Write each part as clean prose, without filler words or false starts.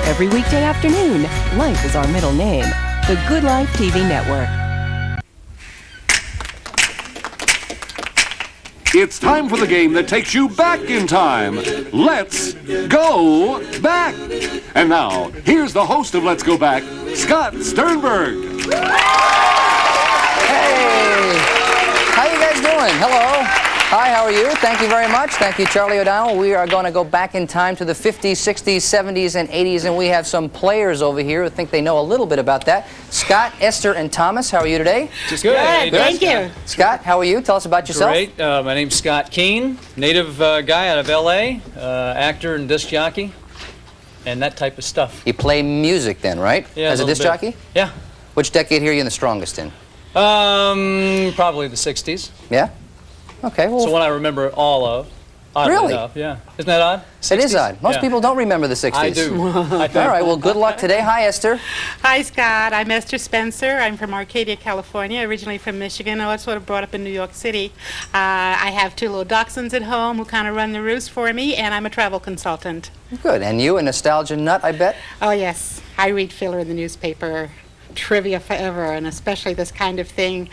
Every weekday afternoon, life is our middle name. The Good Life TV Network. It's time for the game that takes you back in time. Let's go back. And now, here's the host of Let's Go Back, Scott Sternberg. Hey, how you guys doing? Hello. Hi, how are you? Thank you very much. Thank you, Charlie O'Donnell. We are going to go back in time to the 50s, 60s, 70s, and 80s, and we have some players over here who think they know a little bit about that. Scott, Esther, and Thomas, how are you today? Just good. Thank you. Scott, how are you? Tell us about yourself. Great. My name's Scott Keene, native guy out of L.A., actor and disc jockey, and that type of stuff. You play music then, right? Yeah, as a disc jockey? Yeah. Which decade here are you in the strongest in? Probably the 60s. Yeah? Okay, well... So one I remember all of. Oddly Really? enough, yeah. Isn't that odd? 60s? It is odd. Most people don't remember the 60s. I do. I think. All right, well, good luck today. Hi, Esther. Hi, Scott. I'm Esther Spencer. I'm from Arcadia, California, originally from Michigan. I was sort of brought up in New York City. I have two little dachshunds at home who kind of run the roost for me, and I'm a travel consultant. Good. And you, a nostalgia nut, I bet? Oh, yes. I read filler in the newspaper, trivia forever, and especially this kind of thing.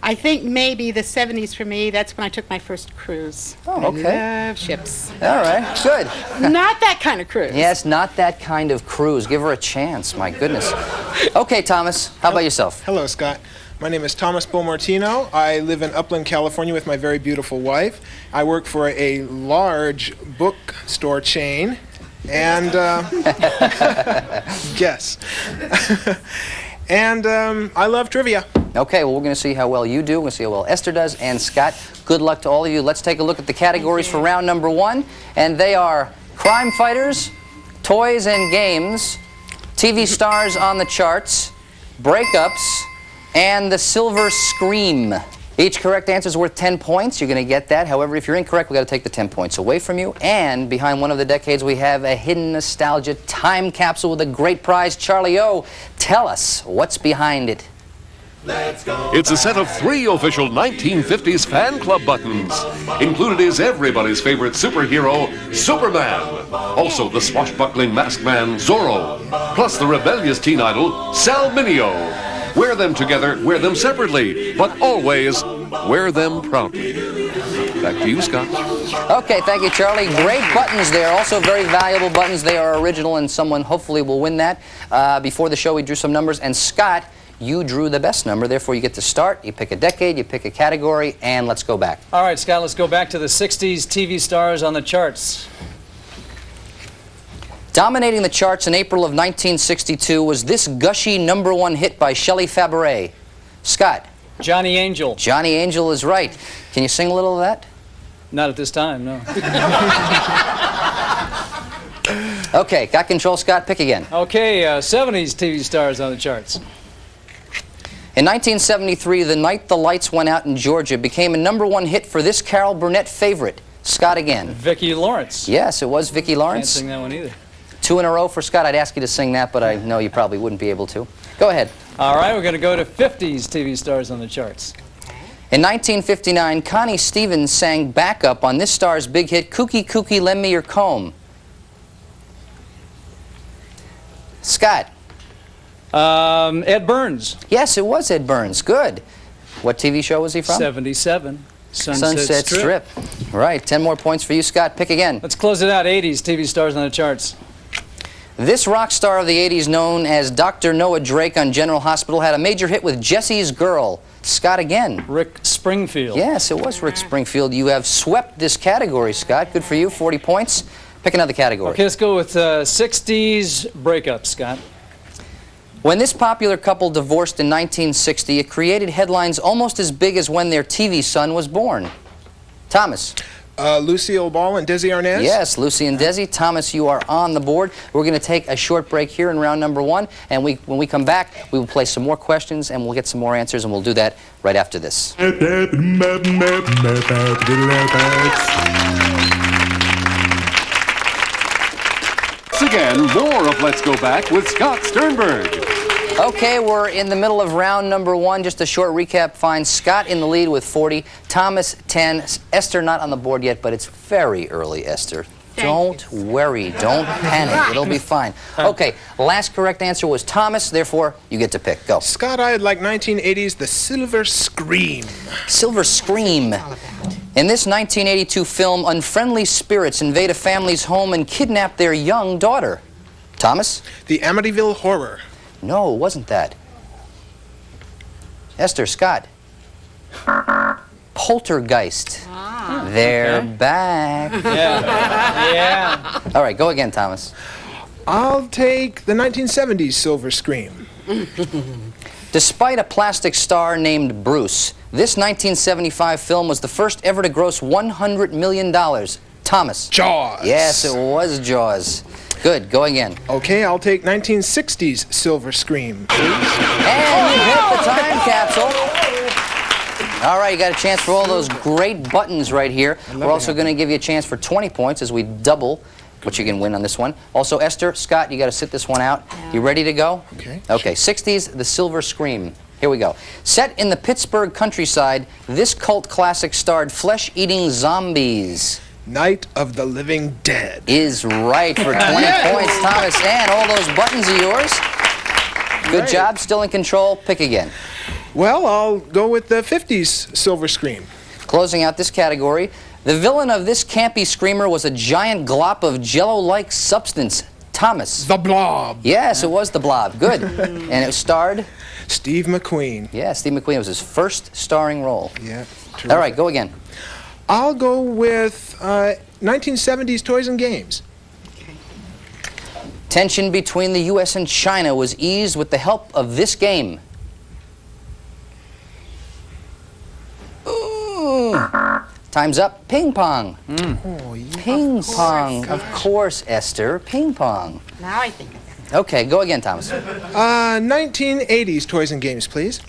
I think maybe the 70s for me, that's when I took my first cruise. Oh, okay. I love ships. All right, good. Not that kind of cruise. Yes, not that kind of cruise. Give her a chance, my goodness. Okay, Thomas, how about yourself? Hello, Scott. My name is Thomas Beaumartino. I live in Upland, California with my very beautiful wife. I work for a large bookstore chain, and guess. And I love trivia. Okay, well, we're going to see how well you do. We're going to see how well Esther does. And Scott, good luck to all of you. Let's take a look at the categories for round number one. And they are crime fighters, toys and games, TV stars on the charts, breakups, and the silver scream. Each correct answer is worth 10 points. You're going to get that. However, if you're incorrect, we've got to take the 10 points away from you. And behind one of the decades, we have a hidden nostalgia time capsule with a great prize. Charlie O, tell us what's behind it. It's a set of 3 official 1950s fan club buttons. Included is everybody's favorite superhero, Superman. Also the swashbuckling masked man, Zorro. Plus the rebellious teen idol, Sal Mineo. Wear them together, wear them separately, but always wear them proudly. Back to you, Scott. Okay, thank you, Charlie. Great buttons there. Also very valuable buttons. They are original, and someone hopefully will win that. Before the show, we drew some numbers, and Scott, you drew the best number. Therefore, you get to start. You pick a decade, you pick a category, and let's go back. All right, Scott, let's go back to the 60s TV stars on the charts. Dominating the charts in April of 1962 was this gushy #1 hit by Shelley Fabares. Scott. Johnny Angel. Johnny Angel is right. Can you sing a little of that? Not at this time, no. Okay, got control, Scott. Pick again. Okay, 70s TV stars on the charts. In 1973, The Night the Lights Went Out in Georgia became a #1 hit for this Carol Burnett favorite. Scott again. Vicki Lawrence. Yes, it was Vicki Lawrence. Can't sing that one either. 2 in a row for Scott. I'd ask you to sing that, but I know you probably wouldn't be able to. Go ahead. All right, we're going to go to 50s TV stars on the charts. In 1959, Connie Stevens sang backup on this star's big hit, Kooky Kooky Lend Me Your Comb. Scott. Ed Burns. Yes, it was Ed Burns. Good. What TV show was he from? 77. Sunset Strip. Right. 10 more points for you, Scott. Pick again. Let's close it out. 80s TV stars on the charts. This rock star of the 80s, known as Dr. Noah Drake on General Hospital, had a major hit with Jesse's Girl. Scott again. Rick Springfield. Yes, it was Rick Springfield. You have swept this category, Scott. Good for you. 40 points. Pick another category. Okay, let's go with 60s breakups, Scott. When this popular couple divorced in 1960, it created headlines almost as big as when their TV son was born. Thomas. Lucille Ball and Desi Arnaz? Yes, Lucy and Desi. Thomas, you are on the board. We're going to take a short break here in round #1, and when we come back, we will play some more questions, and we'll get some more answers, and we'll do that right after this. Again, more of Let's Go Back with Scott Sternberg. Okay, we're in the middle of round #1. Just a short recap finds Scott in the lead with 40, Thomas 10, Esther not on the board yet, but it's very early, Esther. Don't worry. Don't panic. It'll be fine. Okay, last correct answer was Thomas. Therefore, you get to pick. Go. Scott, I'd like 1980s The Silver Scream. Silver Scream. In this 1982 film, unfriendly spirits invade a family's home and kidnap their young daughter. Thomas? The Amityville Horror. No, it wasn't that. Esther, Scott. Poltergeist. They're back. Yeah. All right, go again, Thomas. I'll take the 1970s Silver Scream. Despite a plastic star named Bruce, this 1975 film was the first ever to gross $100 million. Thomas. Jaws. Yes, it was Jaws. Good, go again. Okay, I'll take 1960s Silver Scream, please. And you hit the time capsule. All right, you got a chance for all those great buttons right here. We're also going to give you a chance for 20 points as we double what you can win on this one. Also, Esther, Scott, you got to sit this one out. You ready to go? Okay. Okay, 60s, The Silver Scream. Here we go. Set in the Pittsburgh countryside, this cult classic starred flesh-eating zombies. Night of the Living Dead. Is right for 20 points, Thomas. And all those buttons are yours. Good job, still in control. Pick again. Well, I'll go with the 50s Silver Scream. Closing out this category, the villain of this campy screamer was a giant glop of jello-like substance. Thomas. The Blob. Yes, it was the Blob. Good. And it starred? Steve McQueen. Yeah, Steve McQueen. It was his first starring role. Yeah. All right, go again. I'll go with 1970s Toys and Games. Tension between the U.S. and China was eased with the help of this game. Ooh. Time's up. Ping pong. Oh, yeah. Ping pong. Of course, Esther. Ping pong. Now I think of it. Okay, go again, Thomas. 1980s Toys and Games, please.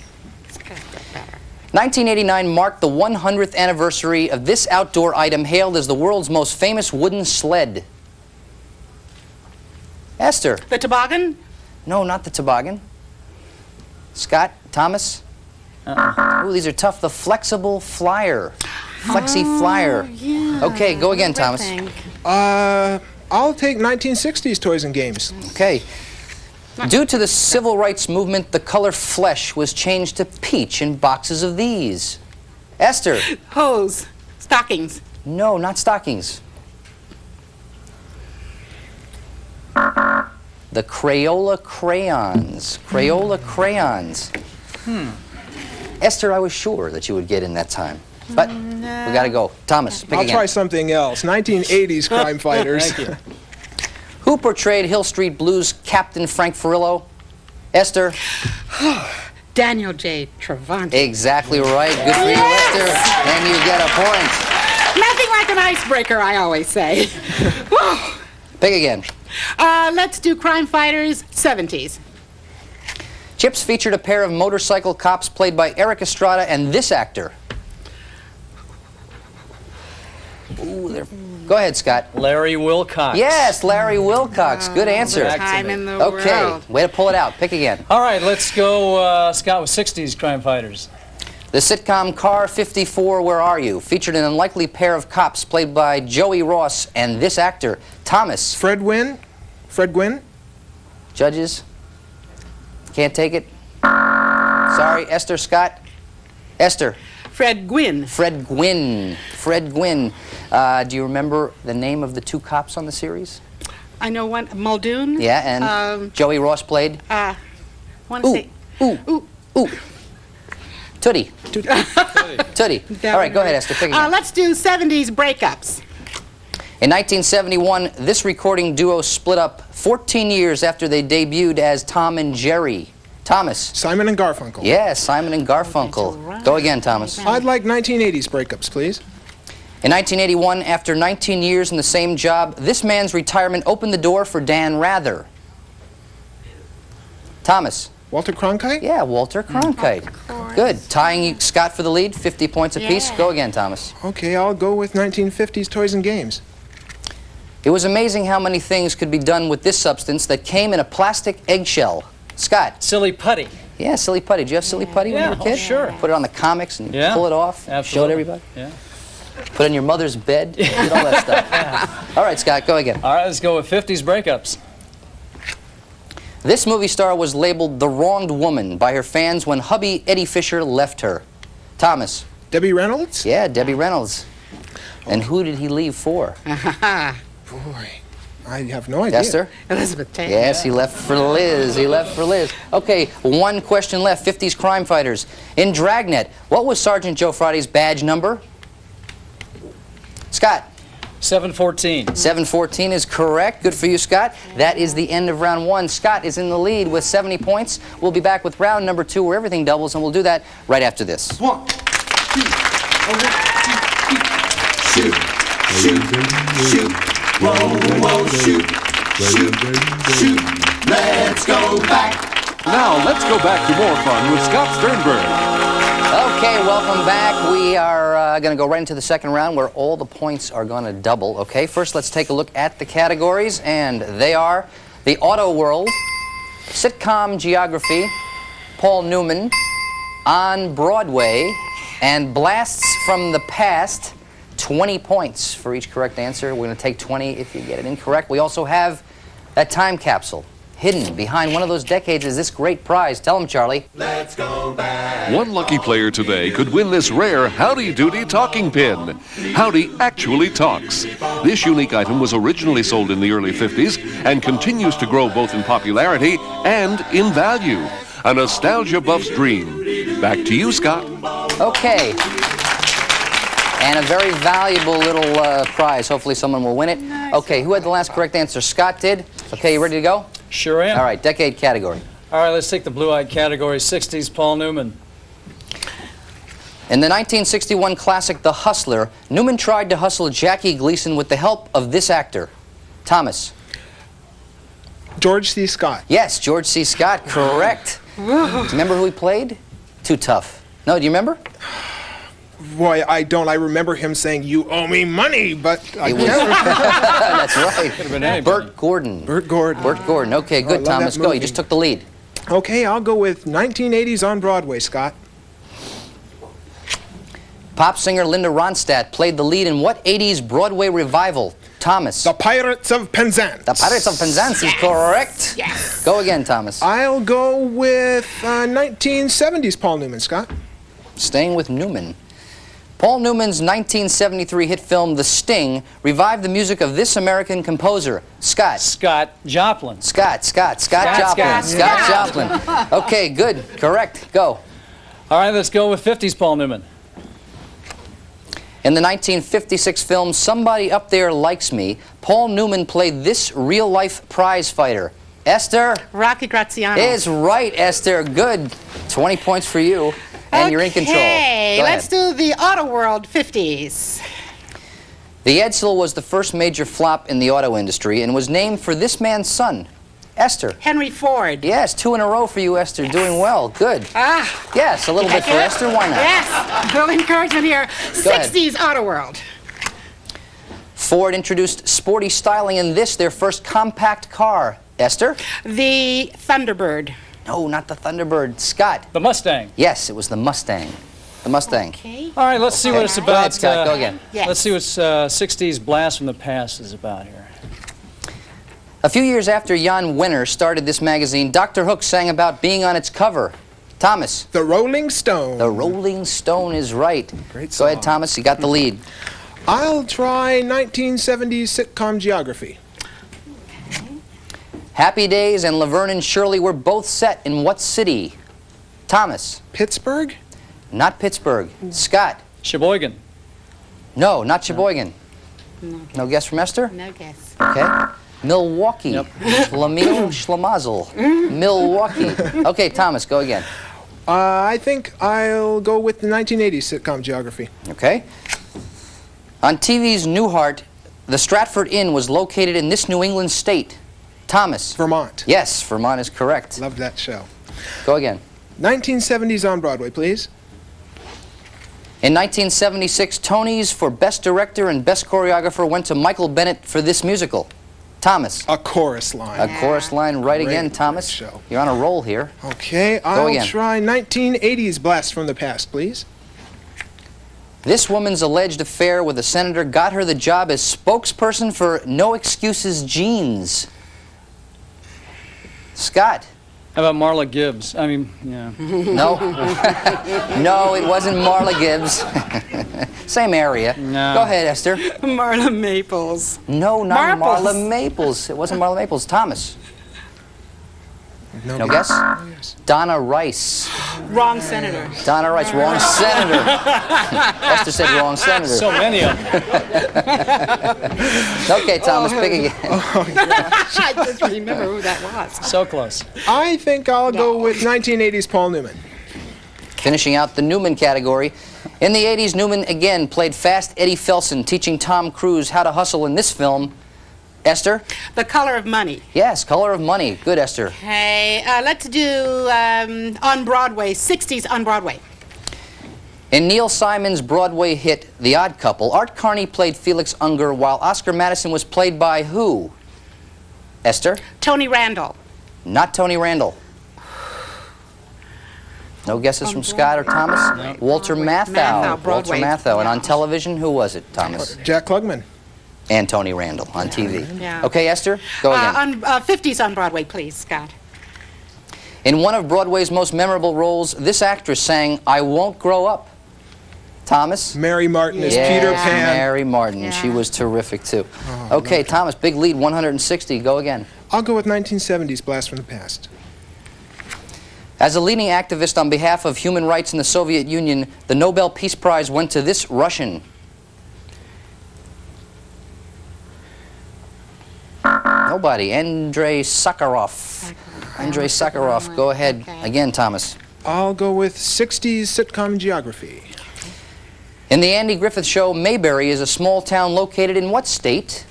It's gonna get better. 1989 marked the 100th anniversary of this outdoor item hailed as the world's most famous wooden sled. Esther. The toboggan? No, not the toboggan. Scott, Thomas? Ooh, these are tough. The flexible flyer. Flexi flyer. Yeah. Okay, go again, Thomas. Thing. I'll take 1960s Toys and Games. Okay. Due to the civil rights movement, the color flesh was changed to peach in boxes of these. Esther. Hose. Stockings. No, not stockings. The Crayola crayons. Crayola crayons. Esther, I was sure that you would get in that time. But we got to go. Thomas, pick I'll again. try something else. 1980s Crime Fighters. Thank you. Who portrayed Hill Street Blues Captain Frank Furillo? Esther. Daniel J. Travanti. Exactly right. Good for you, Esther. And you get a point. Nothing like an icebreaker, I always say. Pick again. Let's do Crime Fighters 70s. Chips featured a pair of motorcycle cops played by Eric Estrada and this actor. Ooh, go ahead, Scott. Larry Wilcox. Yes, Larry Wilcox. Good answer. Back to Time me. in the Okay, world. way to pull it out. Pick again. All right, let's go, Scott, with 60s crime fighters. The sitcom Car 54, Where Are You? Featured an unlikely pair of cops played by Joey Ross and this actor, Thomas. Fred Gwynn? Judges? Can't take it? Sorry, Esther, Scott? Esther. Fred Gwynn. Fred Gwynn. Fred Gwynn. Do you remember the name of the two cops on the series? I know one. Muldoon. Yeah, and Joey Ross played? Want to say. Ooh. Tootie. Tootie. All right, go ahead, Esther. Pick again. Let's do 70s breakups. In 1971, this recording duo split up 14 years after they debuted as Tom and Jerry. Thomas. Simon and Garfunkel. Yes, Simon and Garfunkel. Go again, Thomas. I'd like 1980s breakups, please. In 1981, after 19 years in the same job, this man's retirement opened the door for Dan Rather. Thomas. Walter Cronkite? Yeah, Walter Cronkite. Good. Tying Scott for the lead, 50 points apiece. Yeah. Go again, Thomas. Okay, I'll go with 1950s Toys and Games. It was amazing how many things could be done with this substance that came in a plastic eggshell. Scott. Silly putty. Yeah, silly putty. Did you have silly putty when you were a kid? Sure. Put it on the comics and Yeah. pull it off, Absolutely. show it everybody. Yeah. Put in your mother's bed, did all that stuff. All right, Scott, go again. All right, let's go with 50s breakups. This movie star was labeled the wronged woman by her fans when hubby Eddie Fisher left her. Thomas. Debbie Reynolds? Yeah, Debbie Reynolds. And who did he leave for? Boy, I have no idea. Esther? Elizabeth Taylor. Yes, he left for Liz. He left for Liz. Okay, one question left. 50s crime fighters. In Dragnet, what was Sergeant Joe Friday's badge number? Scott. 714. 714 is correct. Good for you, Scott. That is the end of round one. Scott is in the lead with 70 points. We'll be back with round number two where everything doubles, and we'll do that right after this. 1, 2, shoot, shoot, shoot, whoa, whoa, shoot, shoot, shoot, let's go back. Now, let's go back to more fun with Scott Sternberg. Okay, welcome back. We are going to go right into the second round where all the points are going to double. Okay, first let's take a look at the categories, and they are the Auto World, Sitcom Geography, Paul Newman, On Broadway, and Blasts from the Past. 20 points for each correct answer. We're going to take 20 if you get it incorrect. We also have that time capsule. Hidden behind one of those decades is this great prize. Tell them, Charlie. Let's go back. One lucky player today could win this rare Howdy Doody talking pin. Howdy actually talks. This unique item was originally sold in the early 50s and continues to grow both in popularity and in value. A nostalgia buff's dream. Back to you, Scott. Okay. And a very valuable little prize. Hopefully someone will win it. Okay, who had the last correct answer? Scott did. Okay, you ready to go? Sure am. All right, decade category. All right, let's take the blue-eyed category. 60s, Paul Newman. In the 1961 classic The Hustler, Newman tried to hustle Jackie Gleason with the help of this actor. Thomas. George C. Scott. Yes, George C. Scott, correct. Do you remember who he played? Too tough. No, do you remember? Boy, I don't. I remember him saying, "You owe me money," but I It was, can't. that's right. Could have been anybody. Burt Gordon. Burt Gordon. Burt Gordon. Okay, I good, love Thomas. that Go. You movie. just took the lead. Okay, I'll go with 1980s on Broadway, Scott. Pop singer Linda Ronstadt played the lead in what 80s Broadway revival? Thomas. The Pirates of Penzance. The Pirates of Penzance is correct. Yes. Go again, Thomas. I'll go with 1970s Paul Newman, Scott. Staying with Newman. Paul Newman's 1973 hit film The Sting revived the music of this American composer. Scott. Scott Joplin. Scott Joplin. Scott Joplin. Okay, good. Correct. Go. All right, let's go with 50s, Paul Newman. In the 1956 film Somebody Up There Likes Me, Paul Newman played this real-life prize fighter. Esther Rocky Graziano. is right, Esther. Good. 20 points for you. And you're in control. Okay, Go let's ahead. do the Auto World 50s. The Edsel was the first major flop in the auto industry and was named for this man's son. Esther. Henry Ford. Yes, 2 in a row for you, Esther. Doing well. Good. Ah. Yes, a little bit for Esther. Why not? Yes. Little encouragement here. Go ahead. 60s Auto World. Ford introduced sporty styling in this, their first compact car. Esther? The Thunderbird. No, not the Thunderbird. Scott? The Mustang. Yes, it was the Mustang. The Mustang. Okay. All right, let's see what it's Go about. ahead, Scott. Go again. Yes. Let's see what 60s Blast from the Past is about here. A few years after Jan Wenner started this magazine, Dr. Hook sang about being on its cover. Thomas. The Rolling Stone. The Rolling Stone is right. Great Go ahead, song. Thomas. You got the lead. I'll try 1970s sitcom Geography. Happy Days and Laverne and Shirley were both set in what city? Thomas. Pittsburgh? Not Pittsburgh. Scott. Sheboygan. No, not Sheboygan. No guess from Esther? No guess. Okay. Milwaukee. Yep. Schlemiel Schlemazel. Milwaukee. Okay, Thomas, go again. I think I'll go with the 1980s sitcom Geography. Okay. On TV's Newhart, the Stratford Inn was located in this New England state. Thomas. Vermont. Yes, Vermont is correct. Loved that show. Go again. 1970s on Broadway, please. In 1976, Tonys for Best Director and Best Choreographer went to Michael Bennett for this musical. Thomas. A Chorus Line. A chorus line right again, Great Thomas. show. You're on a roll here. Okay, I'll again. try 1980s Blast from the Past, please. This woman's alleged affair with a senator got her the job as spokesperson for No Excuses Jeans. Scott. How about Marla Gibbs? I mean, yeah. No. No, it wasn't Marla Gibbs. Same area. No. Go ahead, Esther. Marla Maples. No, not Marples. Marla Maples. It wasn't Marla Maples. Thomas. No, No guess? Yes. Donna Rice. Wrong senator. Donna Rice, wrong senator. Esther said wrong senator. So many of them. Okay, Thomas, pick again. I just remember who that was. So close. I think I'll go with 1980s Paul Newman. Finishing out the Newman category. In the 80s, Newman again played Fast Eddie Felson, teaching Tom Cruise how to hustle in this film. Esther? The Color of Money. Yes, Color of Money. Good, Esther. Okay, let's do on Broadway, 60s on Broadway. In Neil Simon's Broadway hit The Odd Couple, Art Carney played Felix Unger while Oscar Madison was played by who? Esther? Tony Randall. Not Tony Randall. No guesses from Scott or Thomas? No. Walter Matthau. Matthau, Walter Broadway. Matthau. And on television, who was it, Thomas? Jack Klugman. And Tony Randall on TV. Yeah. Okay, Esther, go again. On 50s on Broadway, please, Scott. In one of Broadway's most memorable roles, this actress sang I Won't Grow Up. Thomas? Mary Martin as Yes, Peter Pan. Mary Martin. Yeah. She was terrific, too. Okay, Thomas, big lead, 160. Go again. I'll go with 1970s Blast from the Past. As a leading activist on behalf of human rights in the Soviet Union, the Nobel Peace Prize went to this Russian. Nobody. Andrei Sakharov. Andrei Sakharov. Go ahead. Okay. Again, Thomas. I'll go with 60s sitcom geography. In the Andy Griffith Show, Mayberry is a small town located in what state?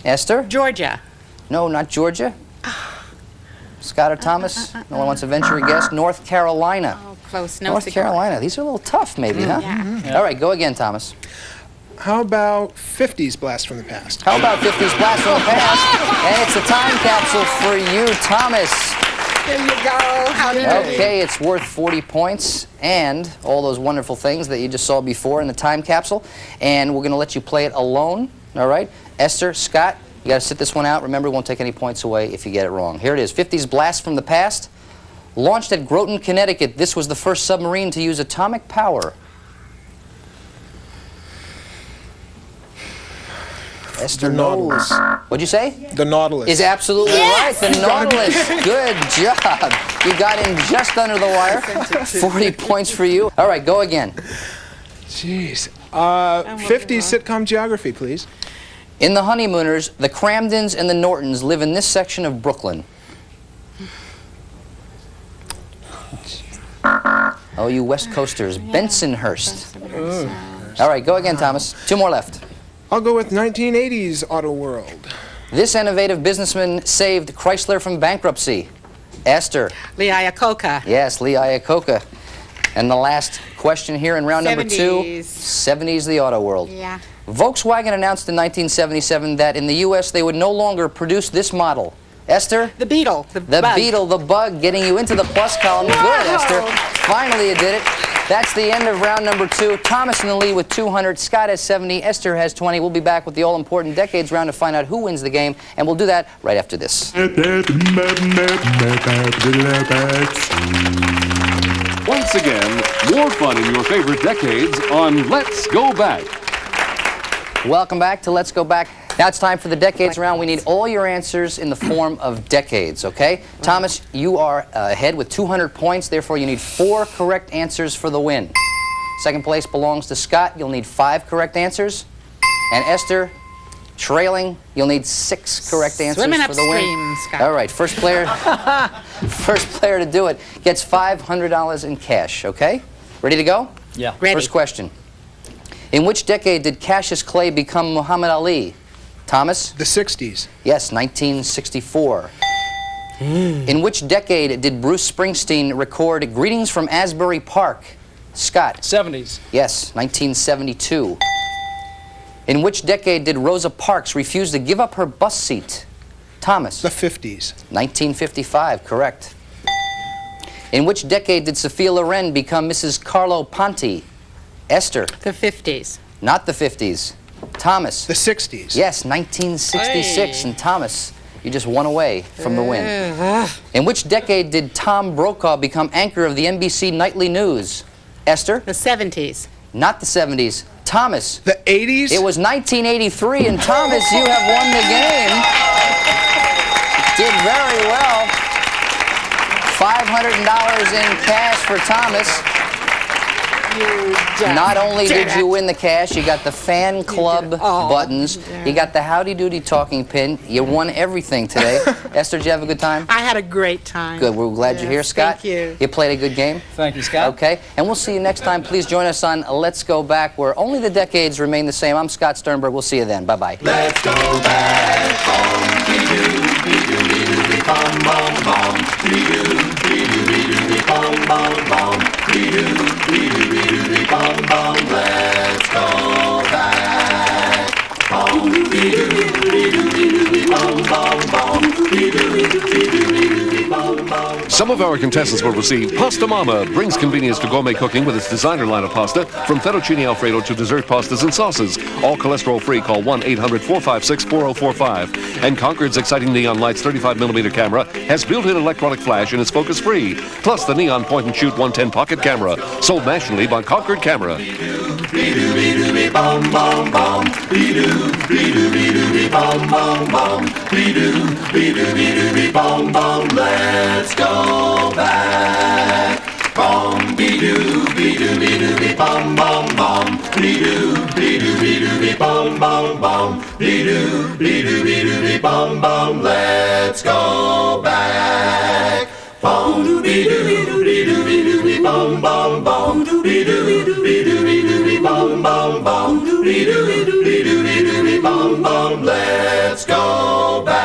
Esther? Georgia. No, not Georgia. Scott or Thomas? No one wants to venture a guess. North Carolina. Oh, close. No North cigar. Carolina. These are a little tough, maybe, huh? Yeah. All right, go again, Thomas. How about 50s Blast from the Past? How about 50s Blast from the Past? And it's a time capsule for you, Thomas. There you go. How did Okay, it's worth 40 points and all those wonderful things that you just saw before in the time capsule. And we're going to let you play it alone, all right? Esther, Scott, you got to sit this one out. Remember, we won't take any points away if you get it wrong. Here it is, 50s Blast from the Past. Launched at Groton, Connecticut, this was the first submarine to use atomic power. Esther The Nautilus. knows. What'd you say? The Nautilus. Is absolutely right. The Nautilus. Good job. You got in just under the wire. 40 points for you. All right, go again. Jeez. 50s sitcom geography, please. In The Honeymooners, the Cramdens and the Nortons live in this section of Brooklyn. Oh, you West Coasters. Bensonhurst. All right, go again, Thomas. Two more left. I'll go with 1980s Auto World. This innovative businessman saved Chrysler from bankruptcy. Esther. Lee Iacocca. Yes, Lee Iacocca. And the last question here in round number 2. 70s. 70s, the auto world. Yeah. Volkswagen announced in 1977 that in the U.S. they would no longer produce this model. Esther? The Beetle. The The Beetle, the Bug, getting you into the plus column. Good, Esther. Finally you did it. That's the end of round number 2. Thomas in the lead with 200. Scott has 70. Esther has 20. We'll be back with the all-important decades round to find out who wins the game, and we'll do that right after this. Once again, more fun in your favorite decades on Let's Go Back. Welcome back to Let's Go Back. Now it's time for the decades round. We need all your answers in the form of decades, okay? Thomas, you are ahead with 200 points. Therefore, you need 4 correct answers for the win. Second place belongs to Scott. You'll need 5 correct answers. And Esther, trailing, you'll need 6 correct answers Swimming for the win. upstream, Scott. All right, first player to do it gets $500 in cash, okay? Ready to go? Yeah. Ready. First question. In which decade did Cassius Clay become Muhammad Ali? Thomas? The 60s. Yes, 1964. In which decade did Bruce Springsteen record Greetings from Asbury Park? Scott? 70s. Yes, 1972. In which decade did Rosa Parks refuse to give up her bus seat? Thomas? The 50s. 1955, correct. In which decade did Sophia Loren become Mrs. Carlo Ponti? Esther. The 50s. Not the 50s. Thomas. The 60s. Yes, 1966. Hey. And Thomas, you just one away from the win. In which decade did Tom Brokaw become anchor of the NBC Nightly News? Esther. The 70s. Not the 70s. Thomas. The 80s? It was 1983, and Thomas, you have won the game. Did very well. $500 in cash for Thomas. You just Not only did you it. win the cash, you got the fan club Oh, buttons. yeah. You got the Howdy Doody talking pin. You won everything today. Esther, did you have a good time? I had a great time. Good. We're glad you're here, Yes, Scott. thank you. You played a good game. Thank you, Scott. Okay. And we'll see you next time. Please join us on Let's Go Back, where only the decades remain the same. I'm Scott Sternberg. We'll see you then. Bye-bye. Let's go back home. Bum bum bum. Bum bum bum. Bum bum. Let's go back home. Bum bum bum. Some of our contestants will receive Pasta Mama, brings convenience to gourmet cooking with its designer line of pasta, from fettuccine alfredo to dessert pastas and sauces. All cholesterol-free. Call 1-800-456-4045. And Concord's exciting neon lights 35mm camera has built-in electronic flash and is focus-free. Plus the neon point-and-shoot 110 pocket camera, sold nationally by Concord Camera. Bum bum bum. Bum bum bum. Bum bum. Let's go back. Bum be doo bum bum bum. Be doo bum bum bum. Be doo bum bum. Let's go back. Bum be doo bum bum bum. Be doo bum bum bum. Be doo bum bum. Let's go back.